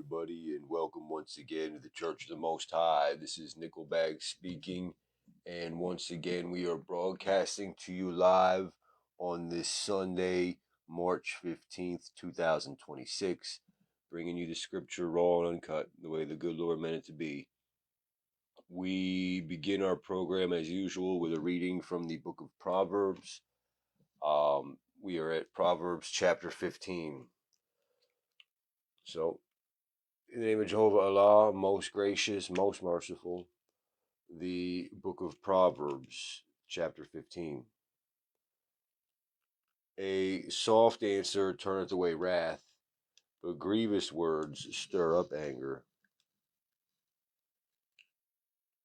everybody, and welcome once again to the Church of the Most High. This is Nickelbag speaking, and once again we are broadcasting to you live on this Sunday, March 15th, 2026, bringing you the scripture raw and uncut, the way the good Lord meant it to be. We begin our program as usual with a reading from the book of Proverbs. We are at Proverbs chapter 15. So, in the name of JEHOVAH ALLAH, most gracious, most merciful, the book of Proverbs, chapter 15. A soft answer turneth away wrath, but grievous words stir up anger.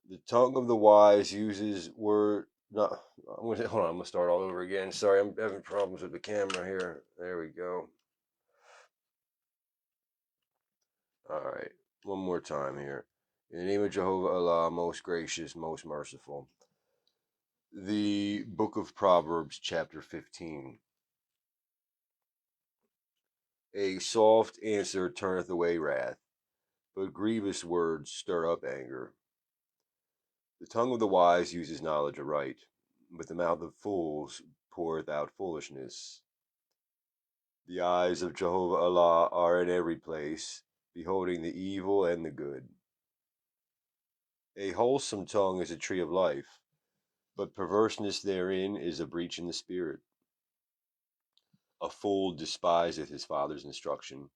The tongue of the wise uses word. No, hold on, I'm gonna start all over again. Sorry, I'm having problems with the camera here. There we go. All right, one more time here. In the name of JEHOVAH ALLAH, most gracious, most merciful. The book of Proverbs, chapter 15. A soft answer turneth away wrath, but grievous words stir up anger. The tongue of the wise uses knowledge aright, but the mouth of fools poureth out foolishness. The eyes of JEHOVAH ALLAH are in every place, beholding the evil and the good. A wholesome tongue is a tree of life, but perverseness therein is a breach in the spirit. A fool despiseth his father's instruction,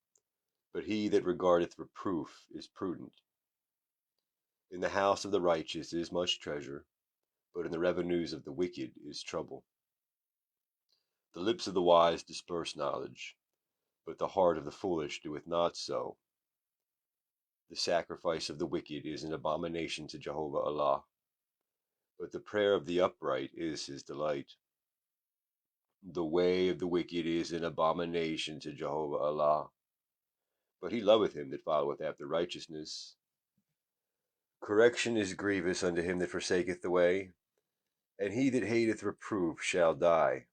but he that regardeth reproof is prudent. In the house of the righteous is much treasure, but in the revenues of the wicked is trouble. The lips of the wise disperse knowledge, but the heart of the foolish doeth not so. The sacrifice of the wicked is an abomination to JEHOVAH ALLAH, but the prayer of the upright is his delight. The way of the wicked is an abomination to JEHOVAH ALLAH, but he loveth him that followeth after righteousness. Correction is grievous unto him that forsaketh the way, and he that hateth reproof shall die.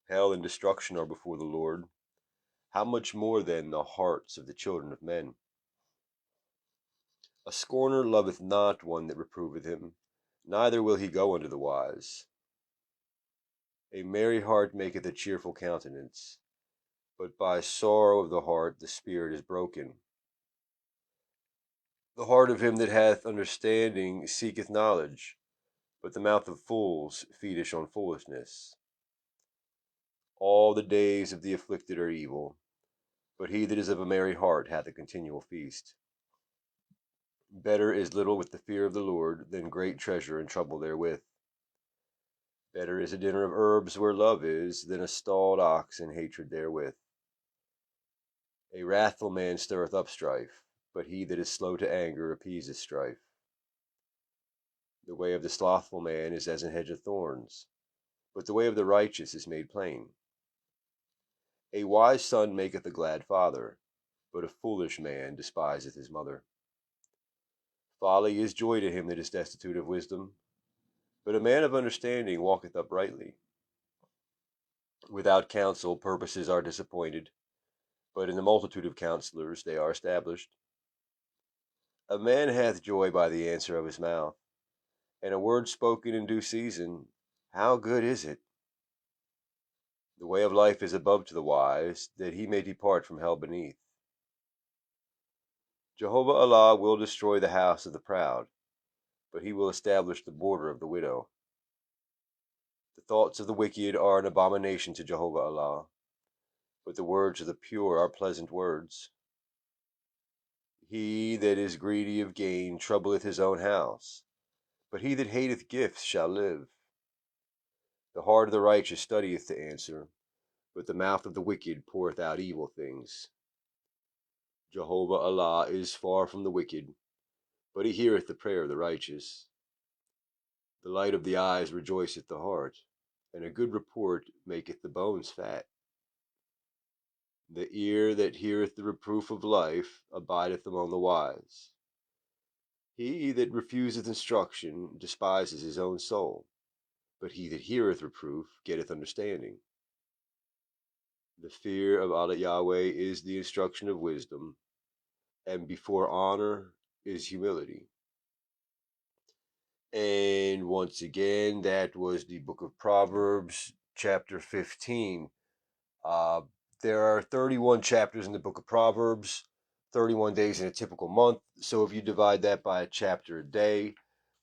Hell and destruction are before the Lord. How much more then the hearts of the children of men? A scorner loveth not one that reproveth him, neither will he go unto the wise. A merry heart maketh a cheerful countenance, but by sorrow of the heart the spirit is broken. The heart of him that hath understanding seeketh knowledge, but the mouth of fools feedeth on foolishness. All the days of the afflicted are evil, but he that is of a merry heart hath a continual feast. Better is little with the fear of the Lord than great treasure and trouble therewith. Better is a dinner of herbs where love is than a stalled ox and hatred therewith. A wrathful man stirreth up strife, but he that is slow to anger appeaseth strife. The way of the slothful man is as an hedge of thorns, but the way of the righteous is made plain. A wise son maketh a glad father, but a foolish man despiseth his mother. Folly is joy to him that is destitute of wisdom, but a man of understanding walketh uprightly. Without counsel purposes are disappointed, but in the multitude of counselors they are established. A man hath joy by the answer of his mouth, and a word spoken in due season, how good is it? The way of life is above to the wise, that he may depart from hell beneath. JEHOVAH ALLAH will destroy the house of the proud, but he will establish the border of the widow. The thoughts of the wicked are an abomination to JEHOVAH ALLAH, but the words of the pure are pleasant words. He that is greedy of gain troubleth his own house, but he that hateth gifts shall live. The heart of the righteous studieth to answer, but the mouth of the wicked poureth out evil things. JEHOVAH ALLAH is far from the wicked, but he heareth the prayer of the righteous. The light of the eyes rejoiceth the heart, and a good report maketh the bones fat. The ear that heareth the reproof of life abideth among the wise. He that refuseth instruction despiseth his own soul, but he that heareth reproof getteth understanding. The fear of Allah Yahweh is the instruction of wisdom, and before honor is humility. And once again, that was the book of Proverbs, chapter 15. There are 31 chapters in the book of Proverbs, 31 days in a typical month. So if you divide that by a chapter a day,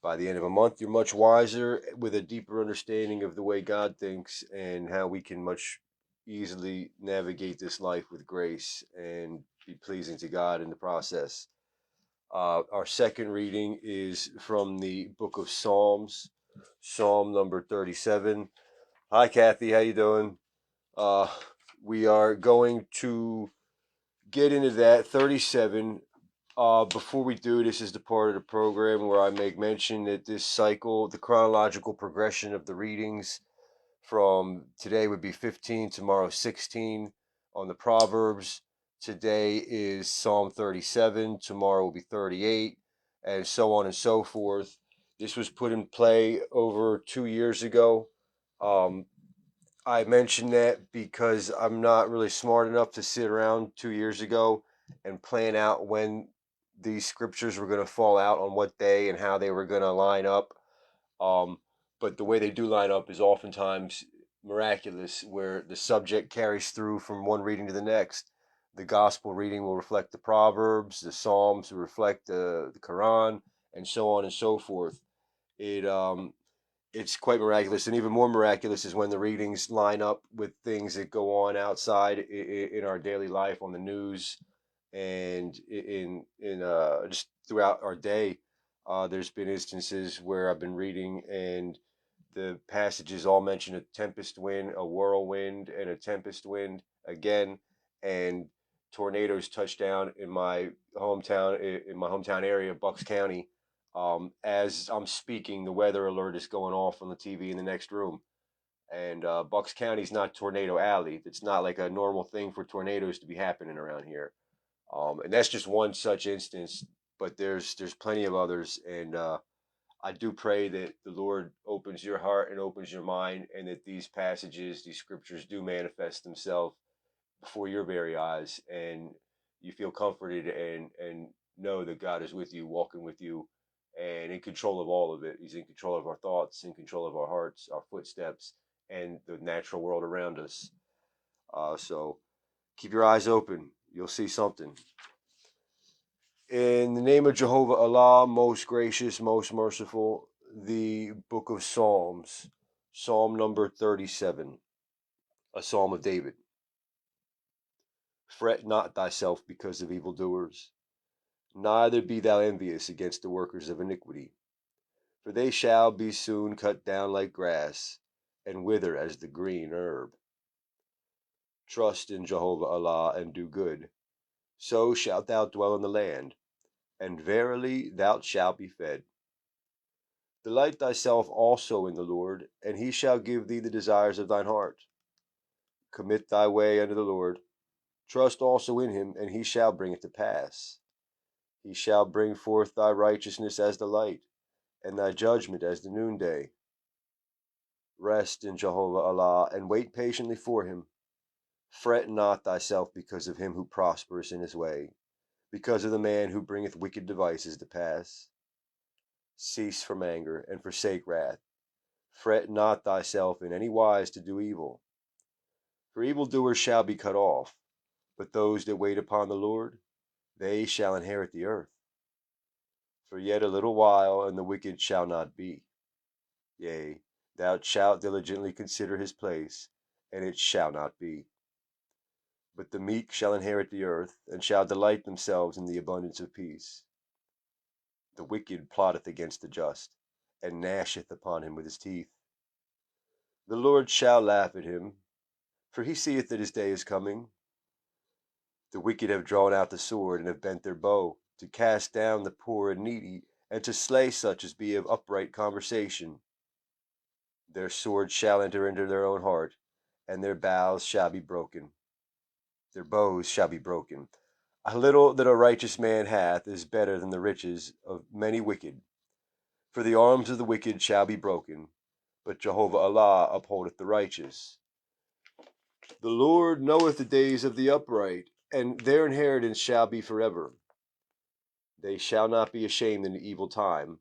by the end of a month, you're much wiser with a deeper understanding of the way God thinks and how we can much easily navigate this life with grace and be pleasing to God in the process. Our second reading is from the book of Psalms, Psalm number 37. Hi, Kathy. How you doing? We are going to get into that 37. Before we do, this is the part of the program where I make mention that this cycle, the chronological progression of the readings from today would be 15, tomorrow 16 on the Proverbs. Today is Psalm 37, tomorrow will be 38, and so on and so forth. This was put in play over 2 years ago. I mentioned that because I'm not really smart enough to sit around 2 years ago and plan out when these scriptures were going to fall out on what day and how they were going to line up. But the way they do line up is oftentimes miraculous, where the subject carries through from one reading to the next. The gospel reading will reflect the Proverbs, the Psalms will reflect the Quran, and so on and so forth. It's quite miraculous, and even more miraculous is when the readings line up with things that go on outside in our daily life, on the news, and in just throughout our day. There's been instances where I've been reading, and the passages all mention a tempest wind, a whirlwind, and a tempest wind again, and tornadoes touch down in my hometown area, Bucks County. As I'm speaking, the weather alert is going off on the TV in the next room. And Bucks County is not Tornado Alley. It's not like a normal thing for tornadoes to be happening around here. And that's just one such instance, but there's plenty of others. And I do pray that the Lord opens your heart and opens your mind, and that these passages, these scriptures, do manifest themselves before your very eyes, and you feel comforted and know that God is with you, walking with you, and in control of all of it. He's in control of our thoughts, in control of our hearts, our footsteps, and the natural world around us. So keep your eyes open. You'll see something. In the name of Jehovah Allah, most gracious, most merciful, the book of Psalms, Psalm number 37, a psalm of David. Fret not thyself because of evildoers, neither be thou envious against the workers of iniquity, for they shall be soon cut down like grass, and wither as the green herb. Trust in Jehovah Allah and do good, so shalt thou dwell in the land, and verily thou shalt be fed. Delight thyself also in the Lord, and he shall give thee the desires of thine heart. Commit thy way unto the Lord, trust also in him, and he shall bring it to pass. He shall bring forth thy righteousness as the light, and thy judgment as the noonday. Rest in Jehovah Allah, and wait patiently for him. Fret not thyself because of him who prospereth in his way, because of the man who bringeth wicked devices to pass. Cease from anger, and forsake wrath. Fret not thyself in any wise to do evil. For evildoers shall be cut off, but those that wait upon the Lord, they shall inherit the earth. For yet a little while, and the wicked shall not be. Yea, thou shalt diligently consider his place, and it shall not be. But the meek shall inherit the earth, and shall delight themselves in the abundance of peace. The wicked plotteth against the just, and gnasheth upon him with his teeth. The Lord shall laugh at him, for he seeth that his day is coming. The wicked have drawn out the sword, and have bent their bow, to cast down the poor and needy, and to slay such as be of upright conversation. Their sword shall enter into their own heart, and their bows shall be broken. Their bows shall be broken. A little that a righteous man hath is better than the riches of many wicked. For the arms of the wicked shall be broken, but Jehovah Allah upholdeth the righteous. The Lord knoweth the days of the upright, and their inheritance shall be forever. They shall not be ashamed in the evil time,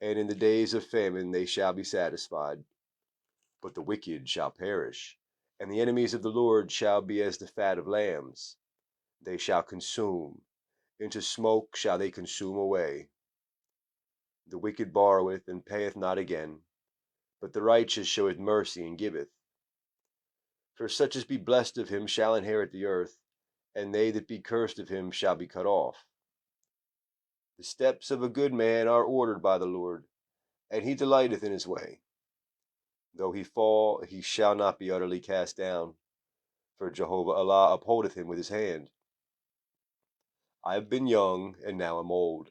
and in the days of famine they shall be satisfied. But the wicked shall perish, and the enemies of the Lord shall be as the fat of lambs. They shall consume, into smoke shall they consume away. The wicked borroweth and payeth not again, but the righteous showeth mercy and giveth. For such as be blessed of him shall inherit the earth, and they that be cursed of him shall be cut off. The steps of a good man are ordered by the Lord, and he delighteth in his way. Though he fall, he shall not be utterly cast down, for JEHOVAH ALLAH upholdeth him with his hand. I have been young, and now am old,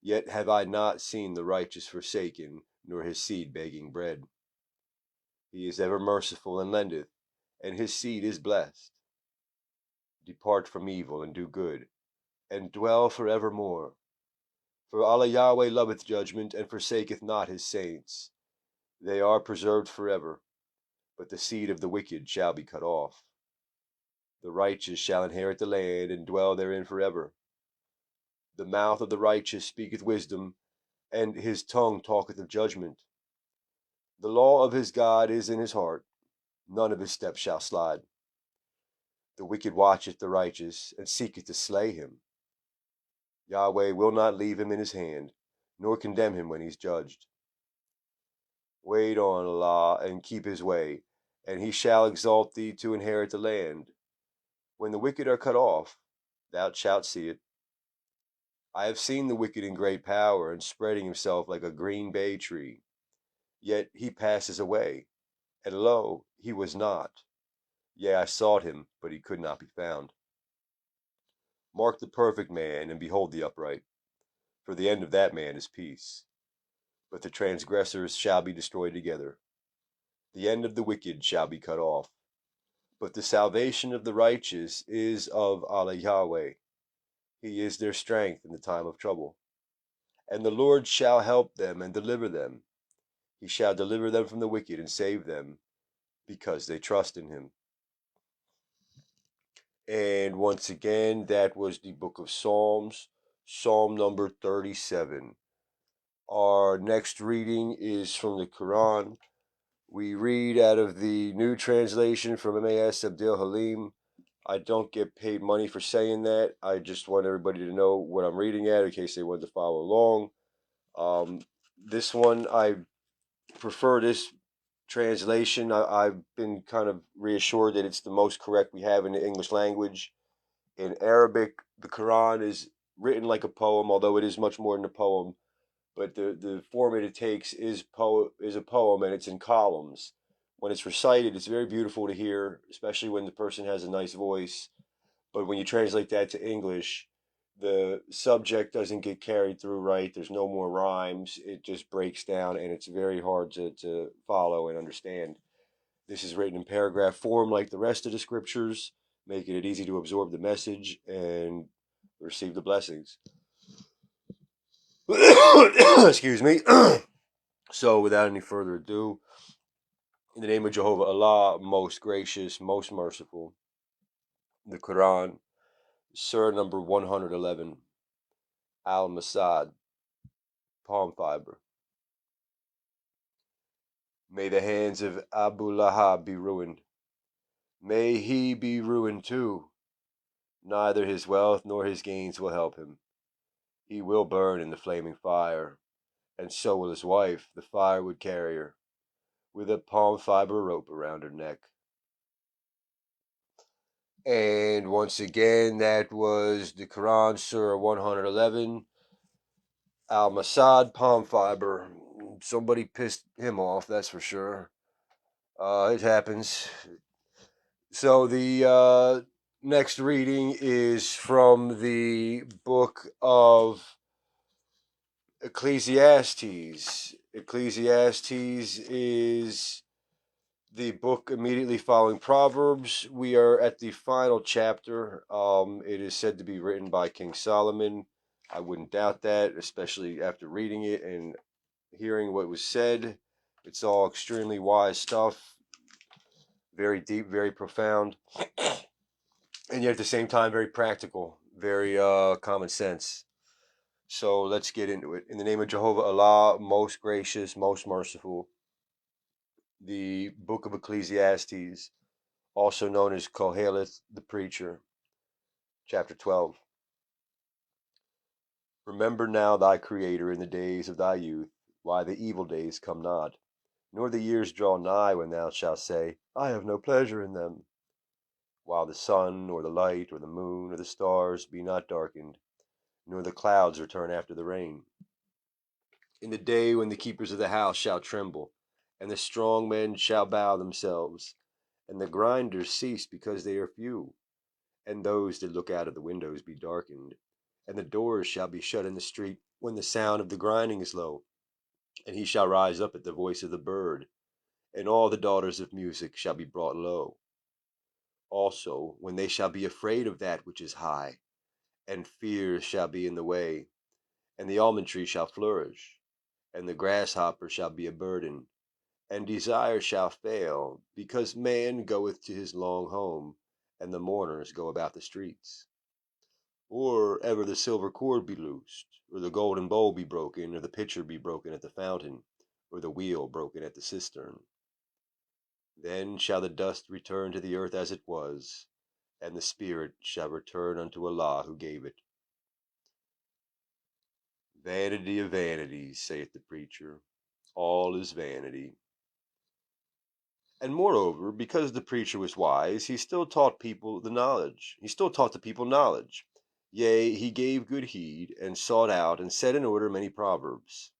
yet have I not seen the righteous forsaken, nor his seed begging bread. He is ever merciful and lendeth, and his seed is blessed. Depart from evil and do good, and dwell for evermore. For Allah Yahweh loveth judgment, and forsaketh not his saints. They are preserved forever, but the seed of the wicked shall be cut off. The righteous shall inherit the land, and dwell therein forever. The mouth of the righteous speaketh wisdom, and his tongue talketh of judgment. The law of his God is in his heart, none of his steps shall slide. The wicked watcheth the righteous, and seeketh to slay him. Yahweh will not leave him in his hand, nor condemn him when he's judged. Wait on Allah, and keep his way, and he shall exalt thee to inherit the land. When the wicked are cut off, thou shalt see it. I have seen the wicked in great power, and spreading himself like a green bay tree. Yet he passes away, and lo, he was not. Yea, I sought him, but he could not be found. Mark the perfect man, and behold the upright, for the end of that man is peace. But the transgressors shall be destroyed together. The end of the wicked shall be cut off. But the salvation of the righteous is of Allah Yahweh. He is their strength in the time of trouble. And the Lord shall help them and deliver them. He shall deliver them from the wicked and save them, because they trust in him. And once again, that was the book of Psalms, Psalm number 37. Our next reading is from the Quran. We read out of the new translation from MAS Abdel Halim. I don't get paid money for saying that. I just want everybody to know what I'm reading at in case they want to follow along. This one, I prefer this translation. I've been kind of reassured that it's the most correct we have in the English language. In Arabic, the Quran is written like a poem, although it is much more than a poem. But the format it takes is a poem, and it's in columns. When it's recited, it's very beautiful to hear, especially when the person has a nice voice. But when you translate that to English, the subject doesn't get carried through right. There's no more rhymes. It just breaks down, and it's very hard to follow and understand. This is written in paragraph form like the rest of the scriptures, making it easy to absorb the message and receive the blessings. Excuse me. So, without any further ado, in the name of JEHOVAH ALLAH, most gracious, most merciful, the Quran, Surah number 111, Al-Masad, palm fiber. May the hands of Abu Lahab be ruined. May he be ruined too. Neither his wealth nor his gains will help him. He will burn in the flaming fire, and so will his wife, the firewood carrier, with a palm fiber rope around her neck. And once again, that was the Quran, Surah 111, Al-Masad, palm fiber. Somebody pissed him off, that's for sure. It happens. So the next reading is from the book of Ecclesiastes. Ecclesiastes is the book immediately following Proverbs. We are at the final chapter. It is said to be written by King Solomon. I wouldn't doubt that, especially after reading it and hearing what was said. It's all extremely wise stuff. very deep, very profound, and yet at the same time very practical, very common sense. So let's get into it. In the name of JEHOVAH ALLAH, most gracious, most merciful. The book of Ecclesiastes, also known as Koheleth the preacher, chapter 12. Remember now thy Creator in the days of thy youth, why the evil days come not, nor the years draw nigh when thou shalt say, I have no pleasure in them. While the sun, or the light, or the moon, or the stars be not darkened, nor the clouds return after the rain. In the day when the keepers of the house shall tremble, and the strong men shall bow themselves, and the grinders cease because they are few, and those that look out of the windows be darkened, and the doors shall be shut in the street when the sound of the grinding is low, and he shall rise up at the voice of the bird, and all the daughters of music shall be brought low. Also, when they shall be afraid of that which is high, and fear shall be in the way, and the almond tree shall flourish, and the grasshopper shall be a burden, and desire shall fail, because man goeth to his long home, and the mourners go about the streets. Or ever the silver cord be loosed, or the golden bowl be broken, or the pitcher be broken at the fountain, or the wheel broken at the cistern. Then shall the dust return to the earth as it was, and the spirit shall return unto Allah who gave it. Vanity of vanities, saith the preacher, all is vanity. And moreover, because the preacher was wise, he still taught people the knowledge. He still taught the people knowledge. Yea, he gave good heed, and sought out, and set in order many proverbs.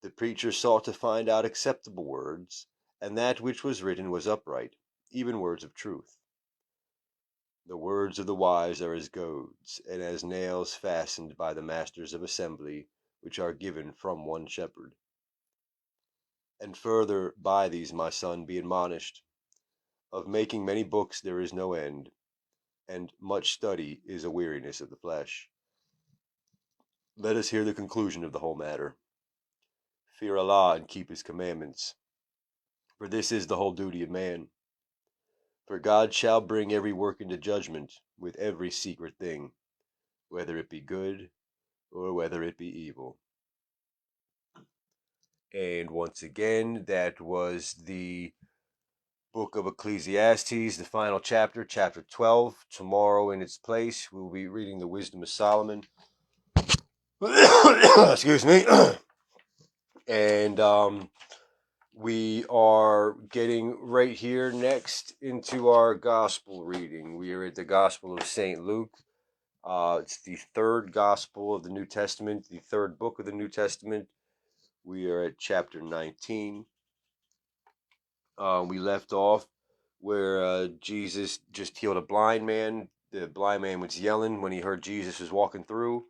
The preacher sought to find out acceptable words, and that which was written was upright, even words of truth. The words of the wise are as goads, and as nails fastened by the masters of assembly, which are given from one shepherd. And further, by these, my son, be admonished. Of making many books there is no end, and much study is a weariness of the flesh. Let us hear the conclusion of the whole matter. Fear Allah and keep his commandments, for this is the whole duty of man. For God shall bring every work into judgment with every secret thing, whether it be good or whether it be evil. And once again, that was the book of Ecclesiastes, the final chapter, chapter 12. Tomorrow in its place, we'll be reading the Wisdom of Solomon. Excuse me. And we are getting right here next into our gospel reading. We are at the Gospel of St. Luke. It's the third gospel of the New Testament, the third book of the New Testament. We are at chapter 19. We left off where Jesus just healed a blind man. The blind man was yelling when he heard Jesus was walking through.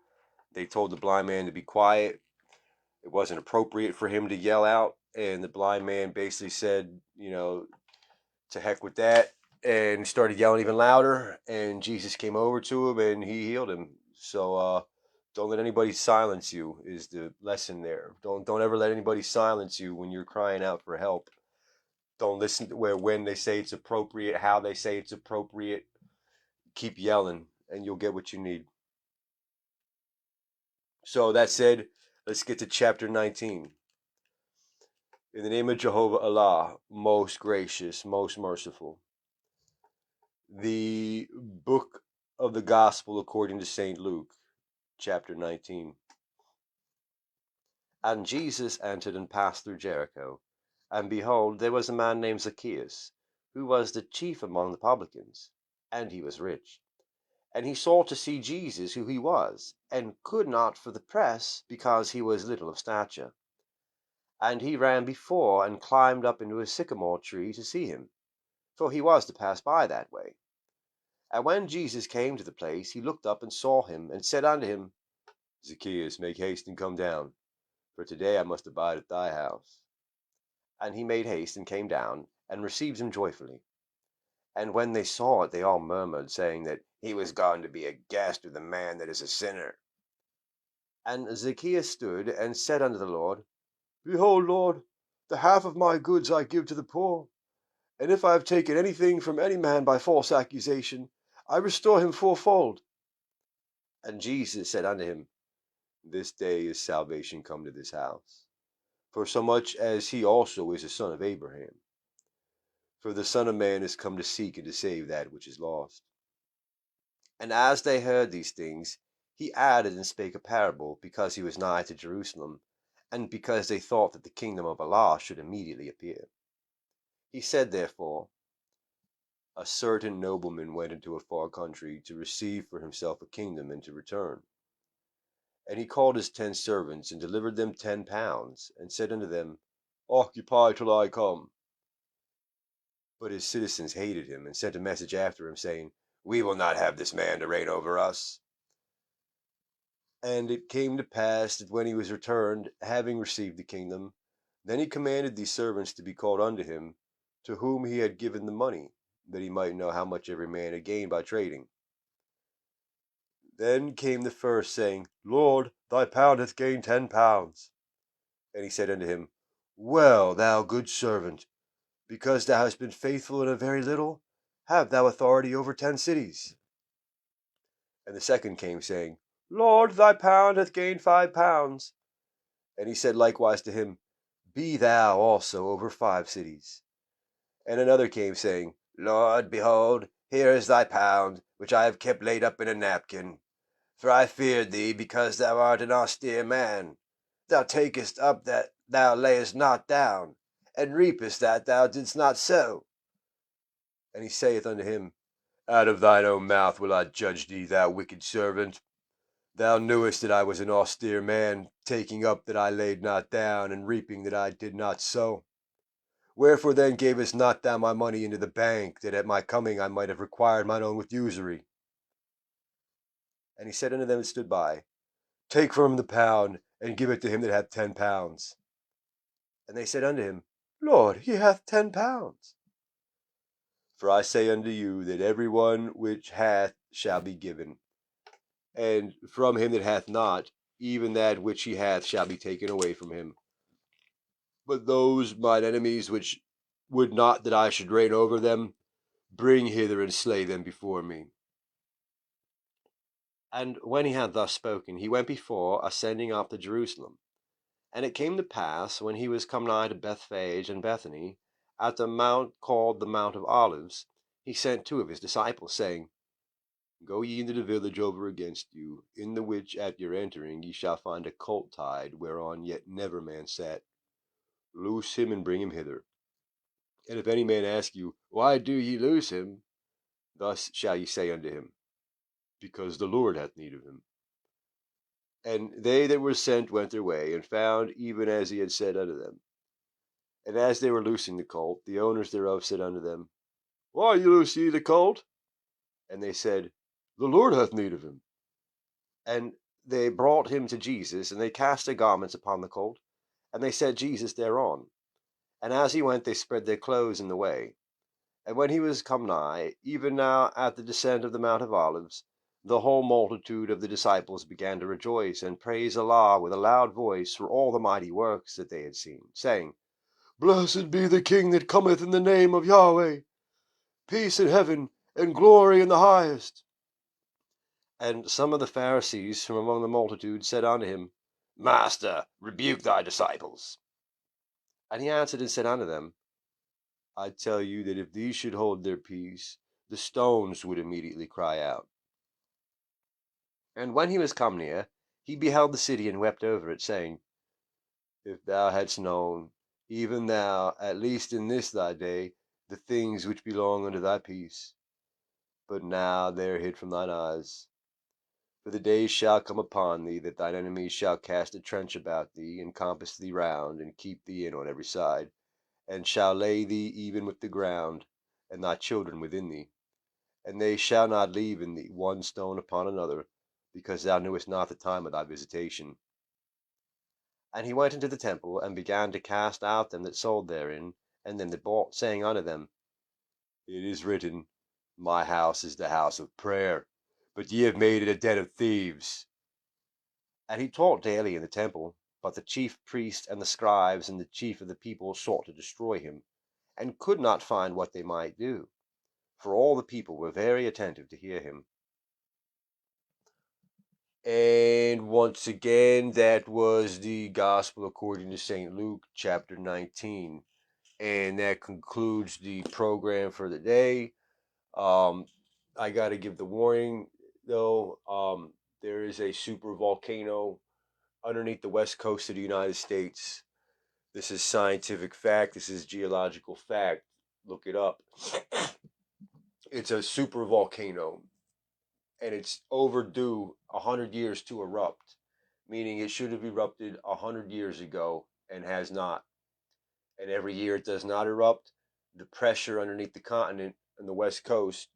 They told the blind man to be quiet. It wasn't appropriate for him to yell out. And the blind man basically said, to heck with that, and started yelling even louder. And Jesus came over to him and he healed him. So don't let anybody silence you is the lesson there. Don't ever let anybody silence you when you're crying out for help. Don't listen to when they say it's appropriate, how they say it's appropriate. Keep yelling and you'll get what you need. So that said, let's get to chapter 19. In the name of JEHOVAH ALLAH, most gracious, most merciful. The book of the Gospel according to St. Luke, chapter 19. And Jesus entered and passed through Jericho. And behold, there was a man named Zacchaeus, who was the chief among the publicans, and he was rich. And he sought to see Jesus, who he was, and could not for the press, because he was little of stature. And he ran before, and climbed up into a sycamore tree to see him, for he was to pass by that way. And when Jesus came to the place, he looked up and saw him, and said unto him, Zacchaeus, make haste and come down, for today I must abide at thy house. And he made haste and came down, and received him joyfully. And when they saw it, they all murmured, saying that he was gone to be a guest with a man that is a sinner. And Zacchaeus stood and said unto the Lord, Behold, Lord, the half of my goods I give to the poor, And if I have taken anything from any man by false accusation, I restore him fourfold. And Jesus said unto him, This day is salvation come to this house, for so much as he also is a son of Abraham. For the Son of Man is come to seek and to save that which is lost. And as they heard these things, he added and spake a parable, because he was nigh to Jerusalem, and because they thought that the kingdom of Allah should immediately appear. He said therefore, A certain nobleman went into a far country to receive for himself a kingdom and to return. And he called his 10 servants, and delivered them 10 pounds, and said unto them, Occupy till I come. But his citizens hated him, and sent a message after him, saying, We will not have this man to reign over us. And it came to pass that when he was returned, having received the kingdom, then he commanded these servants to be called unto him, to whom he had given the money, that he might know how much every man had gained by trading. Then came the first, saying, Lord, thy pound hath gained 10 pounds. And he said unto him, Well, thou good servant, because thou hast been faithful in a very little, have thou authority over 10 cities. And the second came, saying, Lord, thy pound hath gained 5 pounds. And he said likewise to him, Be thou also over 5 cities. And another came, saying, Lord, behold, here is thy pound, which I have kept laid up in a napkin. For I feared thee, because thou art an austere man. Thou takest up that thou layest not down, and reapest that thou didst not sow. And he saith unto him, Out of thine own mouth will I judge thee, thou wicked servant. Thou knewest that I was an austere man, taking up that I laid not down, and reaping that I did not sow. Wherefore then gavest not thou my money into the bank, that at my coming I might have required mine own with usury? And he said unto them that stood by, Take from him the pound, and give it to him that hath 10 pounds. And they said unto him, Lord, he hath 10 pounds. For I say unto you, that every one which hath shall be given, and from him that hath not, even that which he hath shall be taken away from him. But those mine enemies which would not that I should reign over them, bring hither and slay them before me. And when he had thus spoken, he went before, ascending up to Jerusalem. And it came to pass, when he was come nigh to Bethphage and Bethany, at the mount called the Mount of Olives, he sent 2 of his disciples, saying, Go ye into the village over against you, in the which at your entering ye shall find a colt tied, whereon yet never man sat. Loose him and bring him hither. And if any man ask you, Why do ye loose him? Thus shall ye say unto him, Because the Lord hath need of him. And they that were sent went their way, and found even as he had said unto them. And as they were loosing the colt, the owners thereof said unto them, Why loose ye the colt? And they said, The Lord hath need of him. And they brought him to Jesus, and they cast their garments upon the colt, and they set Jesus thereon. And as he went, they spread their clothes in the way. And when he was come nigh, even now at the descent of the Mount of Olives, the whole multitude of the disciples began to rejoice and praise Allah with a loud voice for all the mighty works that they had seen, saying, Blessed be the King that cometh in the name of Yahweh, peace in heaven, and glory in the highest. And some of the Pharisees from among the multitude said unto him, Master, rebuke thy disciples. And he answered and said unto them, I tell you that if these should hold their peace, the stones would immediately cry out. And when he was come near, he beheld the city, and wept over it, saying, If thou hadst known, even thou, at least in this thy day, the things which belong unto thy peace, but now they are hid from thine eyes. For the days shall come upon thee, that thine enemies shall cast a trench about thee, and compass thee round, and keep thee in on every side, and shall lay thee even with the ground, and thy children within thee. And they shall not leave in thee one stone upon another, because thou knewest not the time of thy visitation. And he went into the temple, and began to cast out them that sold therein, and them that bought, saying unto them, It is written, My house is the house of prayer, but ye have made it a den of thieves. And he taught daily in the temple, but the chief priests and the scribes and the chief of the people sought to destroy him, and could not find what they might do, for all the people were very attentive to hear him. And once again, that was the Gospel according to St. Luke, chapter 19. And that concludes the program for the day. I got to give the warning, though. There is a super volcano underneath the west coast of the United States. This is scientific fact. This is geological fact. Look it up. It's a super volcano, and it's overdue 100 years to erupt, meaning it should have erupted 100 years ago and has not. And every year it does not erupt, the pressure underneath the continent on the west coast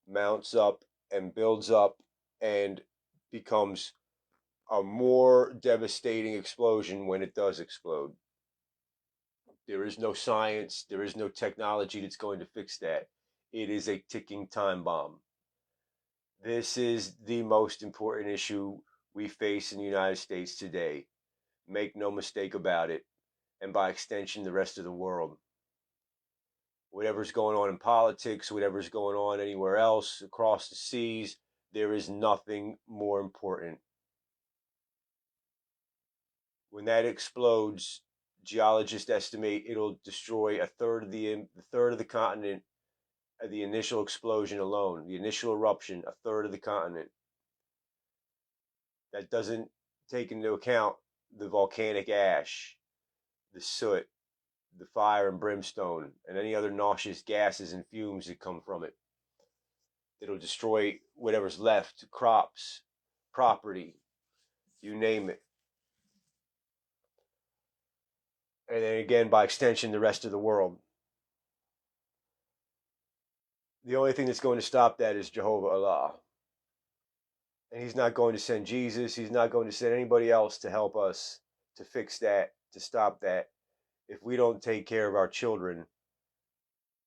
mounts up and builds up and becomes a more devastating explosion when it does explode. There is no science, there is no technology that's going to fix that. It is a ticking time bomb. This is the most important issue we face in the United States today. Make no mistake about it, and by extension, the rest of the world. Whatever's going on in politics, whatever's going on anywhere else across the seas, there is nothing more important. When that explodes, geologists estimate it'll destroy a third of the continent. The initial explosion alone, the initial eruption, a third of the continent. That doesn't take into account the volcanic ash, the soot, the fire and brimstone, and any other nauseous gases and fumes that come from it. It'll destroy whatever's left, crops, property, you name it. And then again, by extension, the rest of the world. The only thing that's going to stop that is JEHOVAH ALLAH. And he's not going to send Jesus. He's not going to send anybody else to help us to fix that, to stop that, if we don't take care of our children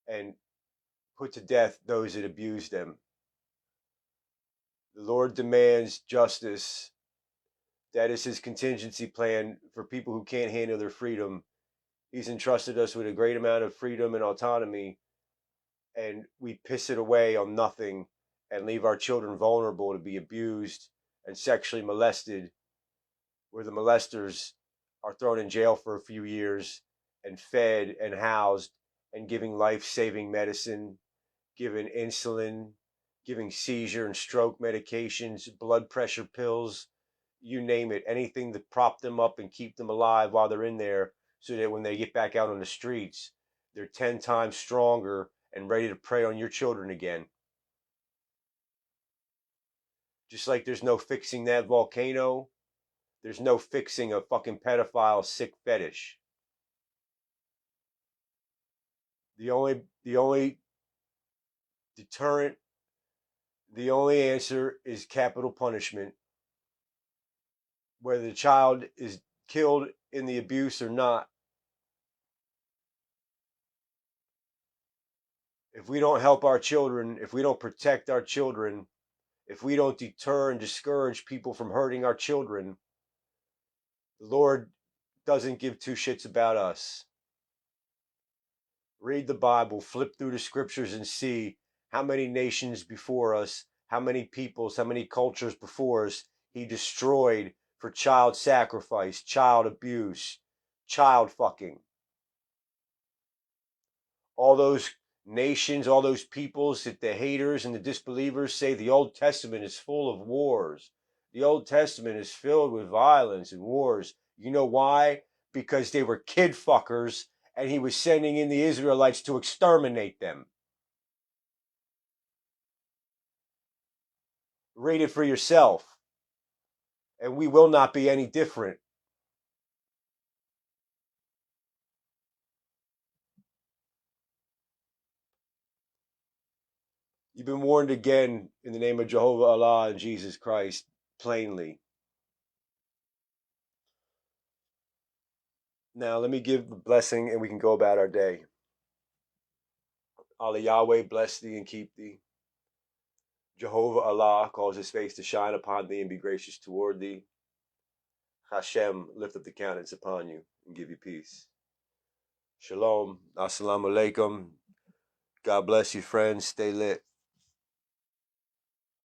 and put to death those that abuse them. The Lord demands justice. That is his contingency plan for people who can't handle their freedom. He's entrusted us with a great amount of freedom and autonomy, and we piss it away on nothing and leave our children vulnerable to be abused and sexually molested, where the molesters are thrown in jail for a few years and fed and housed and giving life-saving medicine, giving insulin, giving seizure and stroke medications, blood pressure pills, you name it, anything to prop them up and keep them alive while they're in there, so that when they get back out on the streets, they're 10 times stronger and ready to prey on your children again. Just like there's no fixing that volcano, there's no fixing a fucking pedophile sick fetish. The only deterrent, the only answer is capital punishment. Whether the child is killed in the abuse or not. If we don't help our children, if we don't protect our children, if we don't deter and discourage people from hurting our children, the Lord doesn't give two shits about us. Read the Bible, flip through the scriptures and see how many nations before us, how many peoples, how many cultures before us he destroyed for child sacrifice, child abuse, child fucking. All those nations, all those peoples that the haters and the disbelievers say the Old Testament is full of wars. The Old Testament is filled with violence and wars. You know why? Because they were kid fuckers and he was sending in the Israelites to exterminate them. Read it for yourself. And we will not be any different. You've been warned again in the name of JEHOVAH ALLAH and Jesus Christ, plainly. Now let me give the blessing and we can go about our day. Allah Yahweh bless thee and keep thee. JEHOVAH ALLAH cause his face to shine upon thee and be gracious toward thee. Hashem lift up the countenance upon you and give you peace. Shalom. Assalamualaikum. God bless you, friends. Stay lit.